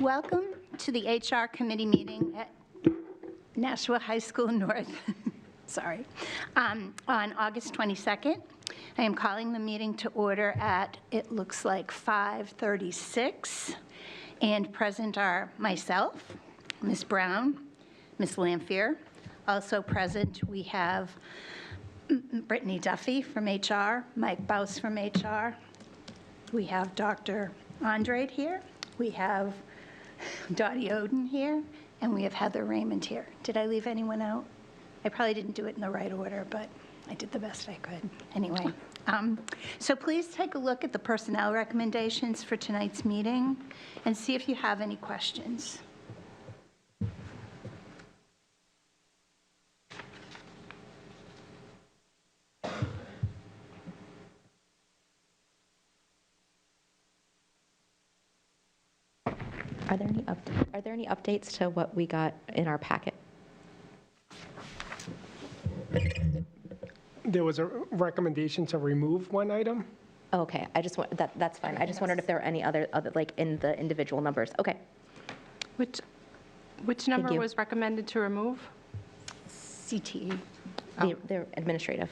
Welcome to the HR committee meeting at Nashua High School North, sorry, on August 22nd. I am calling the meeting to order at, it looks like 5:36, and present are myself, Ms. Brown, Ms. Lamphere. Also present, we have Brittany Duffy from HR, Mike Baus from HR. We have Dr. Andrade here. We have Dottie Oden here, and we have Heather Raymond here. Did I leave anyone out? I probably didn't do it in the right order, but I did the best I could. Anyway, so please take a look at the personnel recommendations for tonight's meeting and see if you have any questions. Are there any updates to what we got in our packet? There was a recommendation to remove one item. Oh, okay, I just want, that's fine. I just wondered if there were any other, like, in the individual numbers. Okay. Which number was recommended to remove? CTE. They're administrative.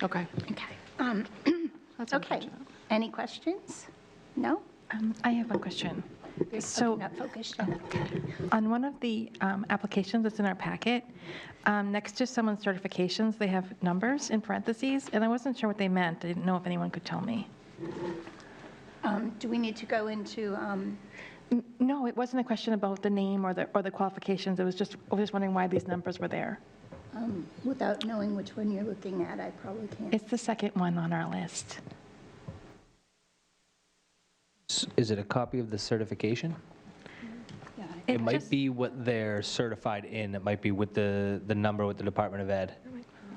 Okay. Okay. That's Okay. unfortunate. Any questions? No? I have one question. So Not focused. on one of the applications that's in our packet, next to someone's certifications, they have numbers in parentheses, and I wasn't sure what they meant. I didn't know if anyone could tell me. Do we need to go into, No, it wasn't a question about the name or the qualifications. I was just wondering why these numbers were there. without knowing which one you're looking at, I probably can't. It's the second one on our list. Is it a copy of the certification? Yeah, It might be what they're certified in. It might be with the number with the Department of Ed.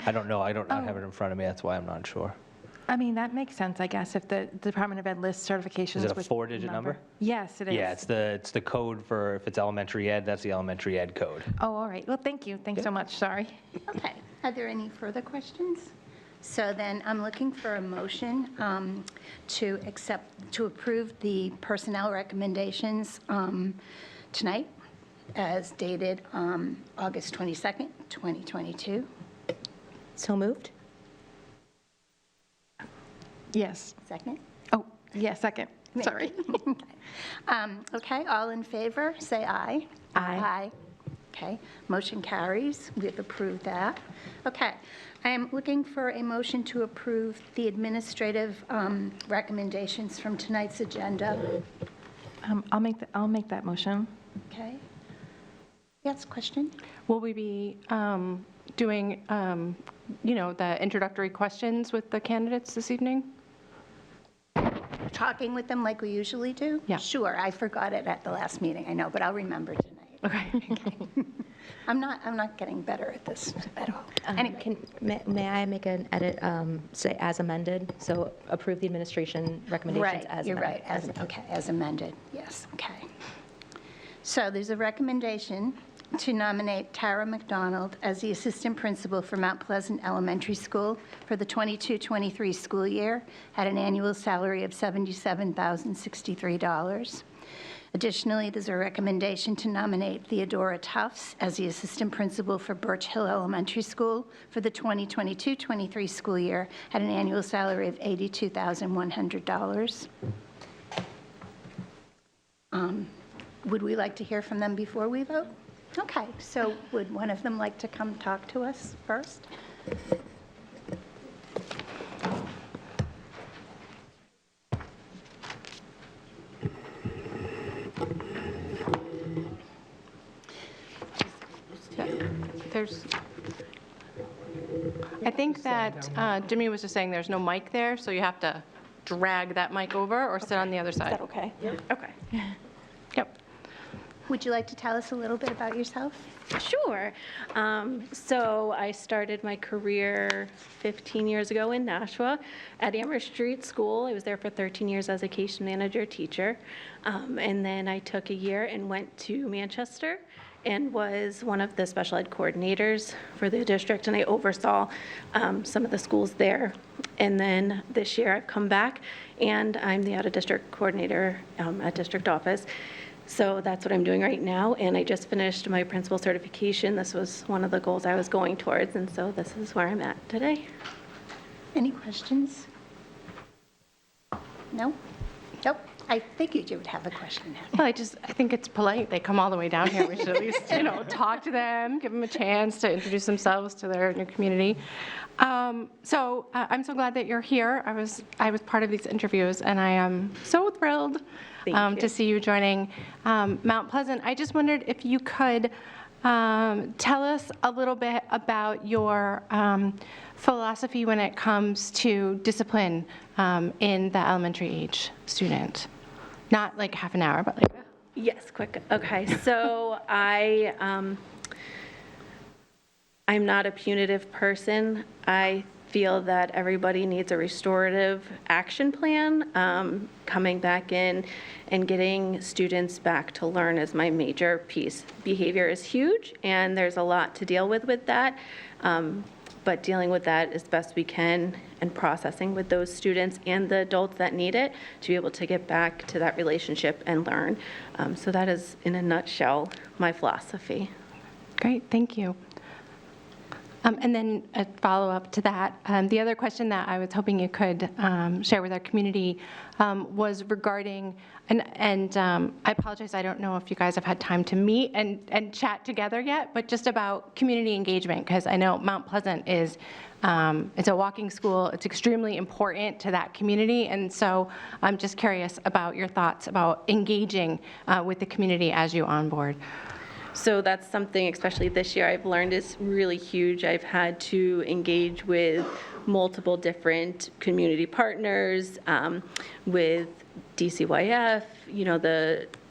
I don't know. I don't have it in front of me. That's why I'm not sure. I mean, that makes sense, I guess, if the Department of Ed lists certifications Is it a with 4-digit number? Yes, it is. Yeah, it's the code for, if it's elementary ed, that's the elementary ed code. Oh, all right. Well, thank you. Thanks so much. Sorry. Okay. Are there any further questions? So then I'm looking for a motion to approve the personnel recommendations tonight as dated August 22nd, 2022. So moved? Yes. Second? Oh, yeah, second. Sorry. Okay, all in favor, say aye. Aye. Okay, motion carries. We've approved that. Okay, I am looking for a motion to approve the administrative recommendations from tonight's agenda. I'll make that motion. Okay? Yes, question? Will we be doing, the introductory questions with the candidates this evening? Talking with them like we usually do? Yeah. Sure, I forgot it at the last meeting, I know, but I'll remember tonight. Okay. I'm not getting better at this at all. May I make an edit, say as amended? So approve the administration recommendations Right, as you're amended. right, okay, as amended, yes, okay. So there's a recommendation to nominate Tara McDonald as the assistant principal for Mount Pleasant Elementary School for the 22-23 school year at an annual salary of $77,063. Additionally, there's a recommendation to nominate Theodora Tufts as the assistant principal for Birch Hill Elementary School for the 2022-23 school year at an annual salary of $82,100. Would we like to hear from them before we vote? Okay, so would one of them like to come talk to us first? I think that Jimmy was just saying there's no mic there, so you have to drag that mic over or sit on the other side. Is that okay? Okay. Yep. Would you like to tell us a little bit about yourself? Sure. So I started my career 15 years ago in Nashua at Amherst Street School. I was there for 13 years as a case manager teacher. And then I took a year and went to Manchester and was one of the special ed coordinators for the district, and I oversaw some of the schools there. And then this year I've come back and I'm the out-of-district coordinator at district office. So that's what I'm doing right now, and I just finished my principal certification. This was one of the goals I was going towards, and so this is where I'm at today. Any questions? No? Nope. I figured you would have a question. Well, I think it's polite. They come all the way down here. We should at least, talk to them, give them a chance to introduce themselves to their new community. So I'm so glad that you're here. I was part of these interviews, and I am so thrilled to see you joining Mount Pleasant. I just wondered if you could tell us a little bit about your philosophy when it comes to discipline in the elementary age student. Not like half an hour, but like. Yes, quick. Okay, so I'm not a punitive person. I feel that everybody needs a restorative action plan. Coming back in and getting students back to learn is my major piece. Behavior is huge, and there's a lot to deal with that. But dealing with that as best we can and processing with those students and the adults that need it to be able to get back to that relationship and learn. So that is, in a nutshell, my philosophy. Great, thank you. And then a follow-up to that, the other question that I was hoping you could share with our community was regarding, and I apologize, I don't know if you guys have had time to meet and chat together yet, but just about community engagement, because I know Mount Pleasant is, it's a walking school, it's extremely important to that community, and so I'm just curious about your thoughts about engaging with the community as you onboard. So that's something, especially this year, I've learned is really huge. I've had to engage with multiple different community partners, with DCYF,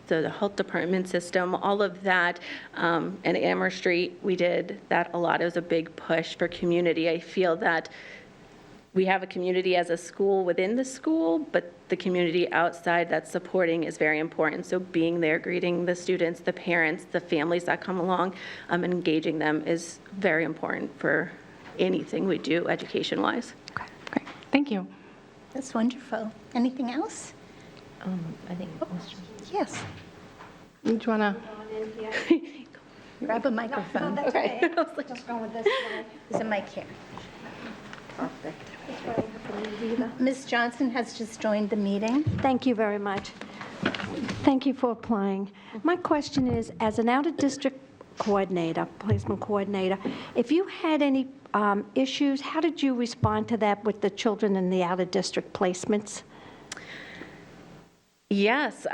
the health department system, all of that. And Amherst Street, we did that a lot. It was a big push for community. I feel that we have a community as a school within the school, but the community outside that's supporting is very important. So being there, greeting the students, the parents, the families that come along, and engaging them is very important for anything we do education-wise. Okay, great, thank you. That's wonderful. Anything else? I think, Yes. Do you want to? Grab a microphone. Okay. Just go with this way. There's a mic here. Perfect. Ms. Johnson has just joined the meeting. Thank you very much. Thank you for applying. My question is, as an out-of-district coordinator, placement coordinator, if you had any issues, how did you respond to that with the children in the out-of-district placements? Yes,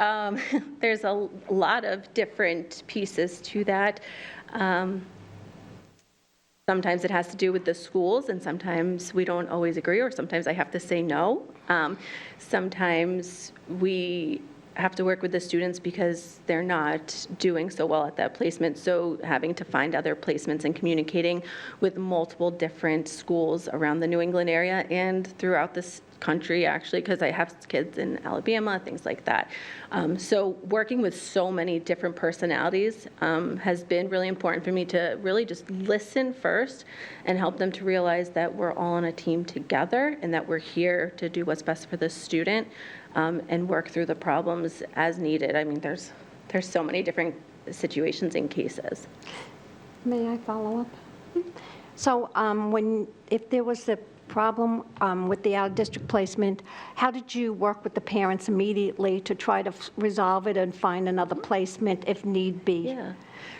there's a lot of different pieces to that. Sometimes it has to do with the schools, and sometimes we don't always agree, or sometimes I have to say no. Sometimes we have to work with the students because they're not doing so well at that placement, so having to find other placements and communicating with multiple different schools around the New England area and throughout this country, actually, because I have kids in Alabama, things like that. So working with so many different personalities has been really important for me to really just listen first and help them to realize that we're all on a team together and that we're here to do what's best for the student and work through the problems as needed. I mean, there's so many different situations and cases. May I follow up? So if there was a problem with the out-of-district placement, how did you work with the parents immediately to try to resolve it and find another placement if need be? Yeah.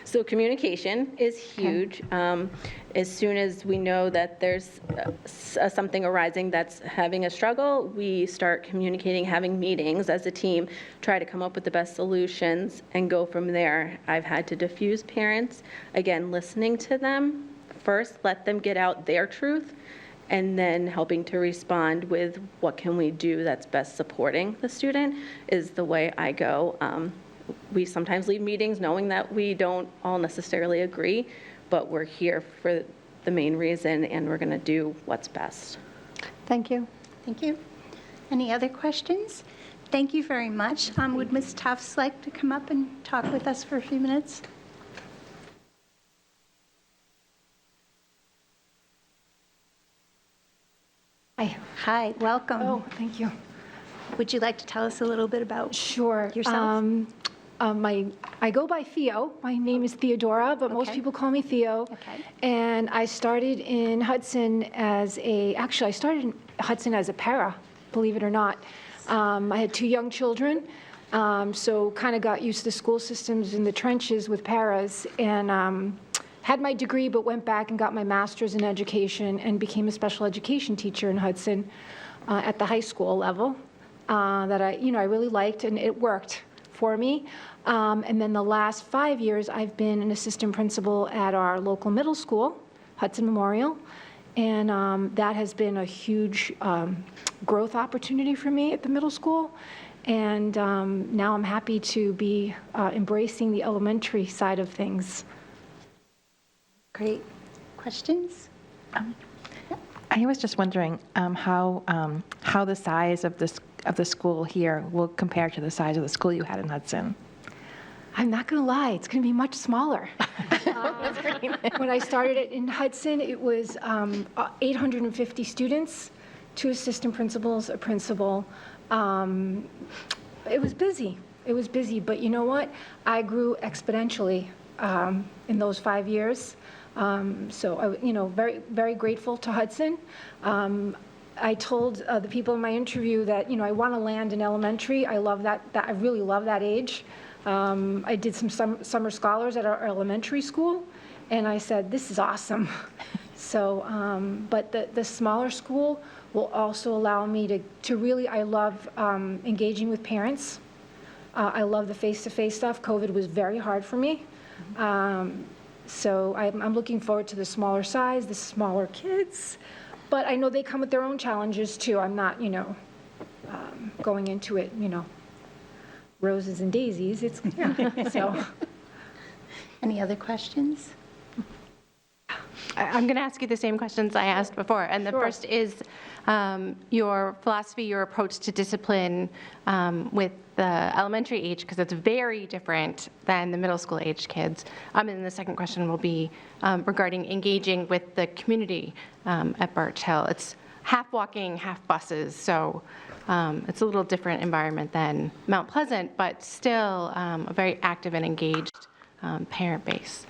So communication is huge. As soon as we know that there's something arising that's having a struggle, we start communicating, having meetings as a team, try to come up with the best solutions and go from there. I've had to diffuse parents, again, listening to them first, let them get out their truth, and then helping to respond with what can we do that's best supporting the student is the way I go. We sometimes leave meetings knowing that we don't all necessarily agree, but we're here for the main reason and we're going to do what's best. Thank you. Thank you. Any other questions? Thank you very much. Would Ms. Tufts like to come up and talk with us for a few minutes? Hi, welcome. Oh, thank you. Would you like to tell us a little bit about Sure. yourself? I go by Theo. My name is Theodora, but most Okay. people call me Theo. Okay. And I started in Hudson actually, I started in Hudson as a para, believe it or not. I had 2 young children, so kind of got used to the school systems in the trenches with paras, and had my degree, but went back and got my master's in education and became a special education teacher in Hudson at the high school level that I really liked, and it worked for me. And then the last 5 years, I've been an assistant principal at our local middle school, Hudson Memorial, and that has been a huge growth opportunity for me at the middle school. And now I'm happy to be embracing the elementary side of things. Great. Questions? I was just wondering how the size of the school here will compare to the size of the school you had in Hudson. I'm not going to lie, it's going to be much smaller. When I started it in Hudson, it was 850 students, 2 assistant principals, a principal. It was busy. It was busy, but you know what? I grew exponentially in those 5 years. So I, very, very grateful to Hudson. I told the people in my interview that, I want to land in elementary. I love that I really love that age. I did some summer scholars at our elementary school, and I said, this is awesome. So, but the smaller school will also allow me to really, I love engaging with parents. I love the face-to-face stuff. COVID was very hard for me. So I'm looking forward to the smaller size, the smaller kids. But I know they come with their own challenges too. I'm not, going into it, roses and daisies. It's, so. Any other questions? I'm going to ask you the same questions I asked before. And the first is your philosophy, your approach to discipline with the elementary age, because it's very different than the middle school age kids. And then the second question will be regarding engaging with the community at Birch Hill. It's half walking, half buses, so it's a little different environment than Mount Pleasant, but still a very active and engaged parent base.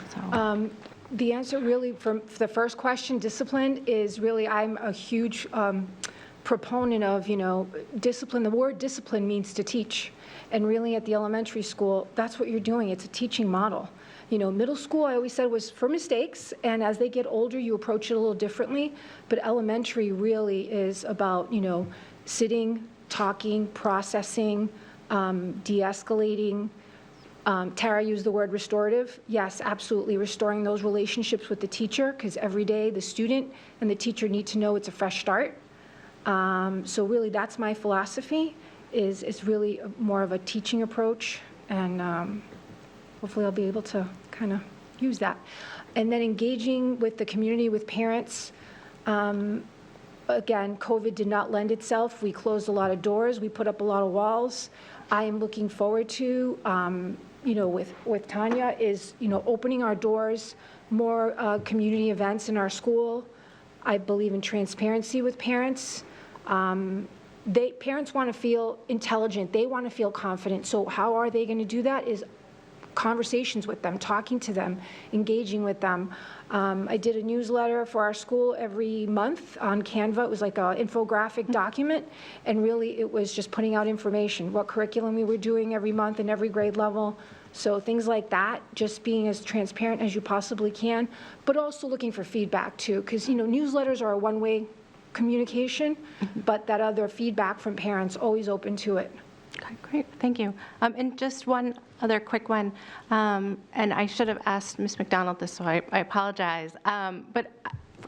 So. The answer really for the first question, discipline, is really I'm a huge proponent of, discipline. The word discipline means to teach. And really at the elementary school, that's what you're doing. It's a teaching model. Middle school, I always said, was for mistakes. And as they get older, you approach it a little differently. But elementary really is about, sitting, talking, processing, de-escalating. Tara used the word restorative. Yes, absolutely, restoring those relationships with the teacher, because every day the student and the teacher need to know it's a fresh start. So really, that's my philosophy, is really more of a teaching approach, and hopefully I'll be able to kind of use that. And then engaging with the community, with parents. Again, COVID did not lend itself. We closed a lot of doors. We put up a lot of walls. I am looking forward to, with Tanya, is, opening our doors, more community events in our school. I believe in transparency with parents. Parents want to feel intelligent. They want to feel confident. So how are they going to do that? Is conversations with them, talking to them, engaging with them. I did a newsletter for our school every month on Canva. It was like an infographic document, and really it was just putting out information, what curriculum we were doing every month and every grade level. So things like that, just being as transparent as you possibly can, but also looking for feedback too, because newsletters are a one-way communication, but that other feedback from parents, always open to it. Okay, great, thank you. And just one other quick one, and I should have asked Ms. McDonald this, so I apologize. But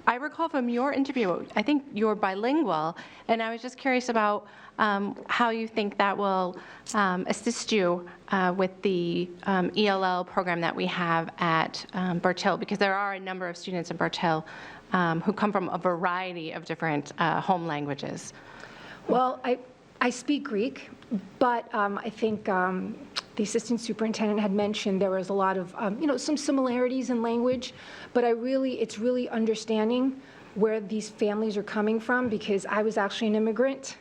I recall from your interview, I think you're bilingual, and I was just curious about how you think that will assist you with the ELL program that we have at Birch Hill, because there are a number of students in Birch Hill who come from a variety of different home languages. Well, I speak Greek, but I think the assistant superintendent had mentioned there was a lot of, some similarities in language, but it's really understanding where these families are coming from, because I was actually an immigrant.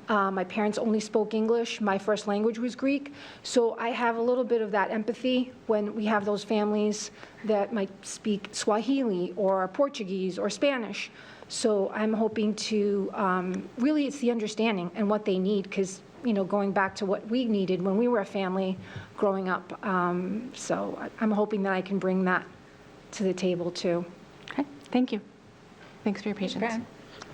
My parents only spoke English. My first language was Greek. So I have a little bit of that empathy when we have those families that might speak Swahili or Portuguese or Spanish. So I'm hoping to, really, it's the understanding and what they need, because, going back to what we needed when we were a family growing up. So I'm hoping that I can bring that to the table, too. Okay, thank you. Thanks for your patience. Brown?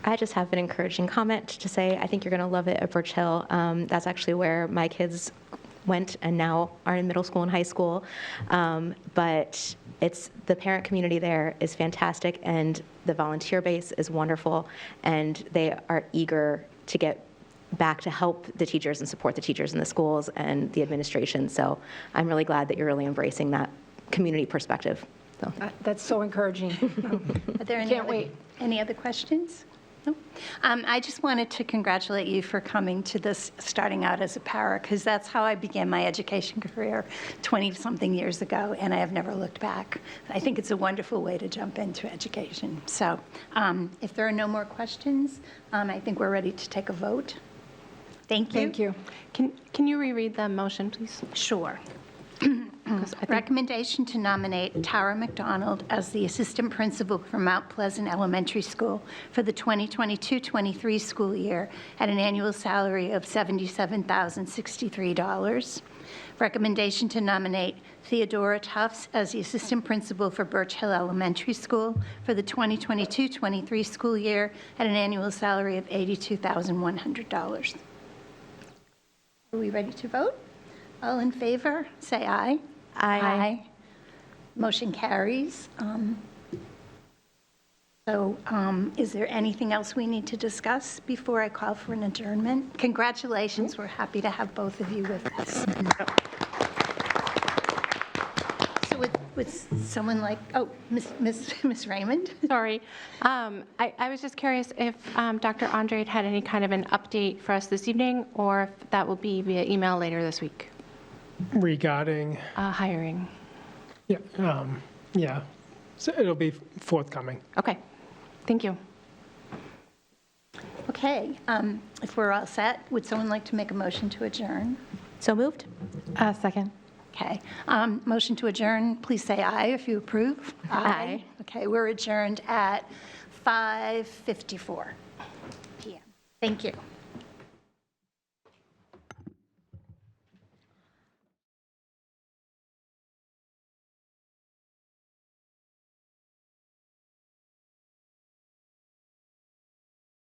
I just have an encouraging comment to say, I think you're going to love it at Birch Hill. That's actually where my kids went and now are in middle school and high school. But the parent community there is fantastic, and the volunteer base is wonderful, and they are eager to get back to help the teachers and support the teachers in the schools and the administration. So I'm really glad that you're really embracing that community perspective. So. That's so encouraging. Are there Can't wait. any other questions? No? I just wanted to congratulate you for coming to this, starting out as a para, because that's how I began my education career 20-something years ago, and I have never looked back. I think it's a wonderful way to jump into education. So if there are no more questions, I think we're ready to take a vote. Thank you. Thank you. Can you reread the motion, please? Sure. 'Cause I think- Recommendation to nominate Tara McDonald as the assistant principal for Mount Pleasant Elementary School for the 2022-23 school year at an annual salary of $77,063. Recommendation to nominate Theodora Tufts as the assistant principal for Birch Hill Elementary School for the 2022-23 school year at an annual salary of $82,100. Are we ready to vote? All in favor, say aye. Aye. Motion carries. So is there anything else we need to discuss before I call for an adjournment? Congratulations, we're happy to have both of you with us. So would someone like, Miss Raymond? Sorry. I was just curious if Dr. Andre had any kind of an update for us this evening, or if that will be via email later this week. Regarding, Hiring. yeah, so it'll be forthcoming. Okay, thank you. Okay, if we're all set, would someone like to make a motion to adjourn? So moved? Second. Okay, motion to adjourn, please say aye if you approve. Aye. Okay, we're adjourned at 5:54 p.m. Thank you.